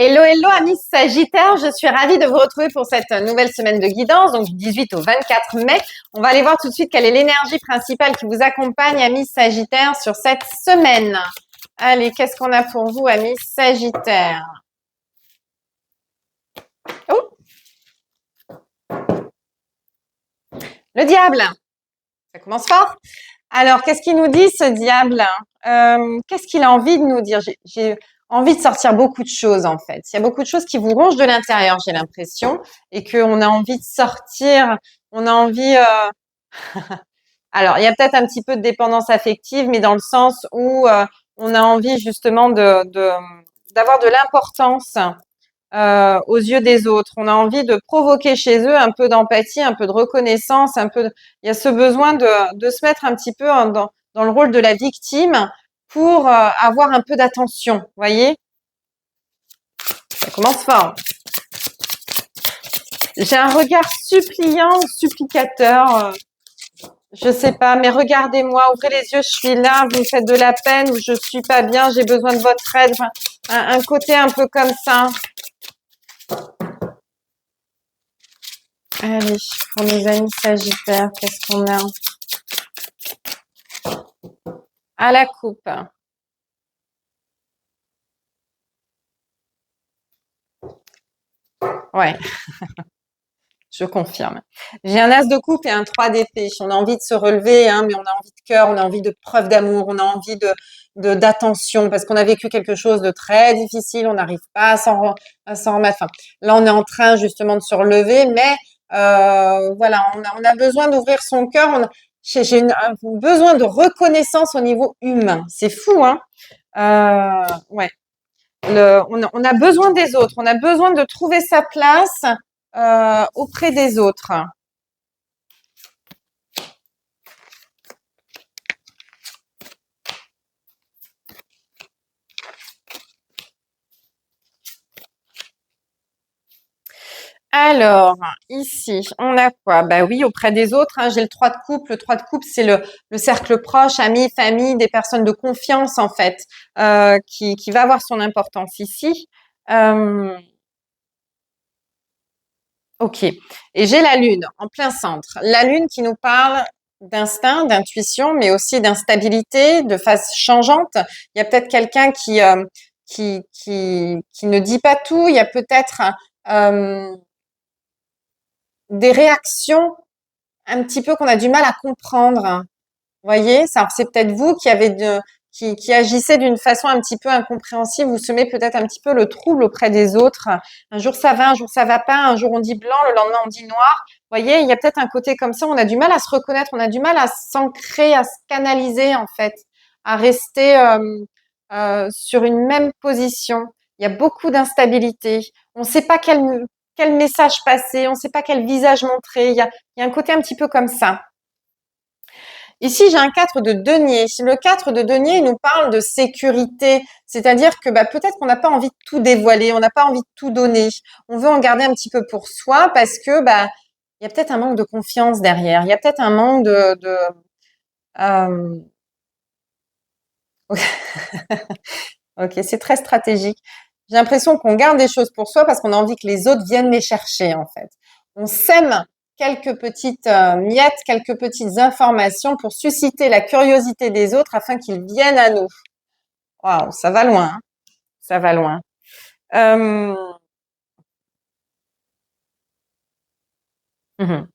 Hello, hello, amis Sagittaires. Je suis ravie de vous retrouver pour cette nouvelle semaine de guidance, donc du 18 au 24 mai. On va aller voir tout de suite quelle est l'énergie principale qui vous accompagne, amis Sagittaires, sur cette semaine. Allez, qu'est-ce qu'on a pour vous, amis Sagittaires? Oh, le diable. Ça commence fort. Alors, qu'est-ce qu'il nous dit, ce diable? Qu'est-ce qu'il a envie de nous dire? J'ai envie de sortir beaucoup de choses, en fait. Il y a beaucoup de choses qui vous rongent de l'intérieur, j'ai l'impression, et qu'on a envie de sortir. On a envie. Alors, il y a peut-être un petit peu de dépendance affective, mais dans le sens où on a envie justement d'avoir de l'importance aux yeux des autres. On a envie de provoquer chez eux un peu d'empathie, un peu de reconnaissance, il y a ce besoin de se mettre un petit peu dans le rôle de la victime pour avoir un peu d'attention. Voyez, ça commence fort. J'ai un regard suppliant, supplicateur. Je sais pas, mais regardez-moi, ouvrez les yeux, je suis là, vous me faites de la peine, ou je suis pas bien, j'ai besoin de votre aide. Enfin, un côté un peu comme ça. Allez, pour mes amis Sagittaires, qu'est-ce qu'on a? À la coupe. Ouais, je confirme. J'ai un as de coupe et un 3 d'épée. On a envie de se relever, hein, mais on a envie de cœur, on a envie de preuve d'amour, on a envie d'attention, parce qu'on a vécu quelque chose de très difficile, on n'arrive pas à s'en remettre. Enfin, là, on est en train justement de se relever, mais voilà, on a besoin d'ouvrir son cœur. J'ai un besoin de reconnaissance au niveau humain. C'est fou, hein? Ouais. On a besoin des autres, on a besoin de trouver sa place auprès des autres. Alors, ici, on a quoi? Bah oui, auprès des autres, hein, j'ai le 3 de coupe. Le 3 de coupe, c'est le cercle proche, amis, famille, des personnes de confiance, en fait, qui va avoir son importance ici. Ok. Et j'ai la lune en plein centre. La lune qui nous parle d'instinct, d'intuition, mais aussi d'instabilité, de phase changeante. Il y a peut-être quelqu'un qui ne dit pas tout. Il y a peut-être euh, des réactions un petit peu qu'on a du mal à comprendre. Vous voyez, ça, c'est peut-être vous qui agissez d'une façon un petit peu incompréhensible. Vous semez peut-être un petit peu le trouble auprès des autres. Un jour ça va, un jour ça va pas. Un jour on dit blanc, le lendemain on dit noir. Vous voyez, il y a peut-être un côté comme ça. On a du mal à se reconnaître, on a du mal à s'ancrer, à se canaliser en fait, à rester sur une même position. Il y a beaucoup d'instabilité. On ne sait pas quel message passer, on ne sait pas quel visage montrer. Il y a un côté un petit peu comme ça. Ici, j'ai un 4 de denier. Le 4 de denier, il nous parle de sécurité. C'est-à-dire que peut-être qu'on n'a pas envie de tout dévoiler, on n'a pas envie de tout donner. On veut en garder un petit peu pour soi parce que il y a peut-être un manque de confiance derrière. Il y a peut-être un manque euh, Ok, c'est très stratégique. J'ai l'impression qu'on garde des choses pour soi parce qu'on a envie que les autres viennent les chercher, en fait. On sème quelques petites miettes, quelques petites informations pour susciter la curiosité des autres afin qu'ils viennent à nous. Waouh, ça va loin, hein. Ça va loin. Euh, mhm.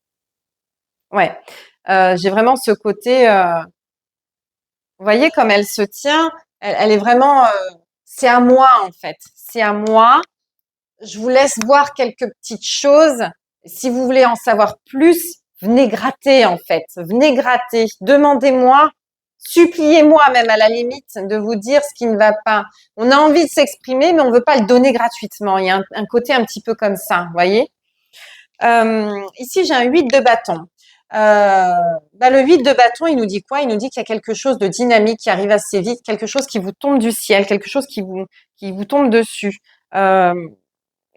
Ouais, j'ai vraiment ce côté. Vous voyez comme elle se tient. Elle est vraiment. C'est à moi en fait. C'est à moi. Je vous laisse voir quelques petites choses. Si vous voulez en savoir plus, venez gratter en fait. Venez gratter. Demandez-moi, suppliez-moi même à la limite de vous dire ce qui ne va pas. On a envie de s'exprimer, mais on ne veut pas le donner gratuitement. Il y a un côté un petit peu comme ça, vous voyez. Ici, j'ai un 8 de bâton. Le 8 de bâton, il nous dit quoi? Il nous dit qu'il y a quelque chose de dynamique qui arrive assez vite, quelque chose qui vous tombe du ciel, quelque chose qui vous tombe dessus. Euh,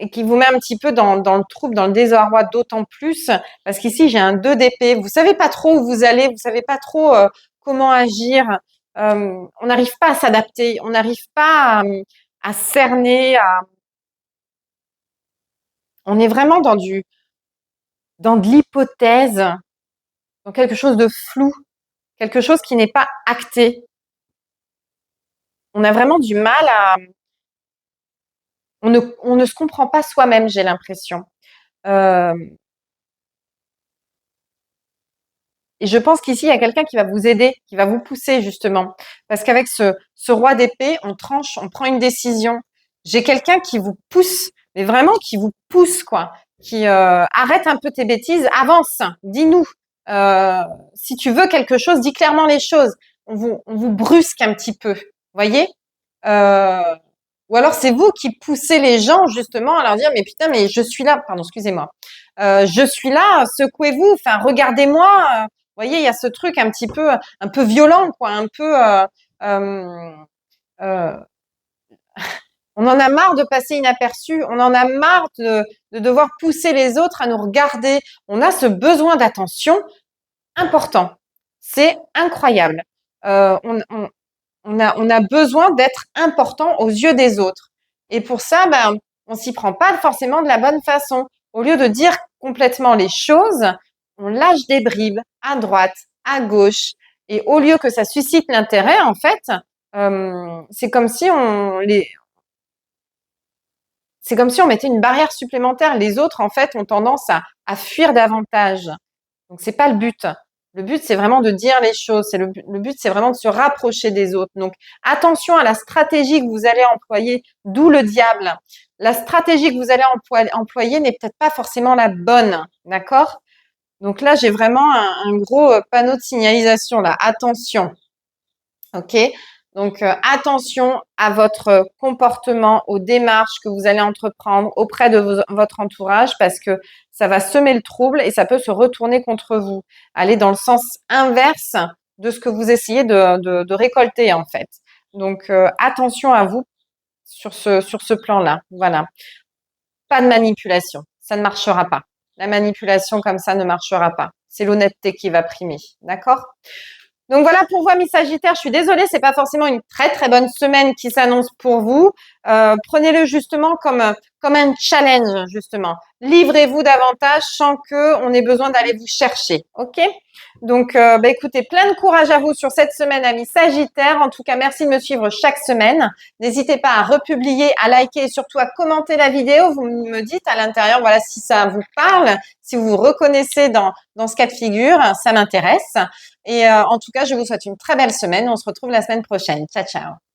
et qui vous met un petit peu dans le trouble, dans le désarroi, d'autant plus parce qu'ici j'ai un 2 d'épée. Vous savez pas trop où vous allez, vous savez pas trop comment agir. On n'arrive pas à s'adapter, on n'arrive pas à cerner, on est vraiment dans de l'hypothèse, dans quelque chose de flou, quelque chose qui n'est pas acté. On a vraiment du mal on ne se comprend pas soi-même, j'ai l'impression. Euh, Et je pense qu'ici, il y a quelqu'un qui va vous aider, qui va vous pousser justement. Parce qu'avec ce roi d'épée, on tranche, on prend une décision. J'ai quelqu'un qui vous pousse, mais vraiment qui vous pousse, quoi. Qui arrête un peu tes bêtises, avance, dis-nous. Euh, Si tu veux quelque chose, dis clairement les choses. On vous brusque un petit peu, voyez. Euh, ou alors c'est vous qui poussez les gens justement à leur dire mais putain mais je suis là, pardon excusez-moi, je suis là, secouez-vous, enfin regardez-moi, vous voyez il y a ce truc un peu violent quoi, un peu euh, euh, on en a marre de passer inaperçu, on en a marre de devoir pousser les autres à nous regarder, on a ce besoin d'attention important, c'est incroyable. On a besoin d'être important aux yeux des autres. Et pour ça, ben, on s'y prend pas forcément de la bonne façon. Au lieu de dire complètement les choses, on lâche des bribes à droite, à gauche. Et au lieu que ça suscite l'intérêt, en fait, c'est comme si c'est comme si on mettait une barrière supplémentaire. Les autres, en fait, ont tendance à fuir davantage. Donc, c'est pas le but. Le but, c'est vraiment de dire les choses. Le but, c'est vraiment de se rapprocher des autres. Donc, attention à la stratégie que vous allez employer, d'où le diable. La stratégie que vous allez employer n'est peut-être pas forcément la bonne. D'accord? Donc là, j'ai vraiment un gros panneau de signalisation là. Attention. OK? Donc, attention à votre comportement, aux démarches que vous allez entreprendre auprès de votre entourage parce que ça va semer le trouble et ça peut se retourner contre vous. Aller dans le sens inverse de ce que vous essayez de récolter, en fait. Donc, attention à vous sur ce plan-là. Voilà. Pas de manipulation. Ça ne marchera pas. La manipulation comme ça ne marchera pas. C'est l'honnêteté qui va primer. D'accord? Donc voilà pour vous, amis Sagittaires. Je suis désolée, c'est pas forcément une très très bonne semaine qui s'annonce pour vous. Prenez-le justement comme un challenge justement. Livrez-vous davantage sans que on ait besoin d'aller vous chercher. Ok? Donc écoutez, plein de courage à vous sur cette semaine, amis Sagittaires. En tout cas, merci de me suivre chaque semaine. N'hésitez pas à republier, à liker et surtout à commenter la vidéo. Vous me dites à l'intérieur, voilà, si ça vous parle, si vous vous reconnaissez dans ce cas de figure, ça m'intéresse. Et en tout cas, je vous souhaite une très belle semaine. On se retrouve la semaine prochaine. Ciao, ciao.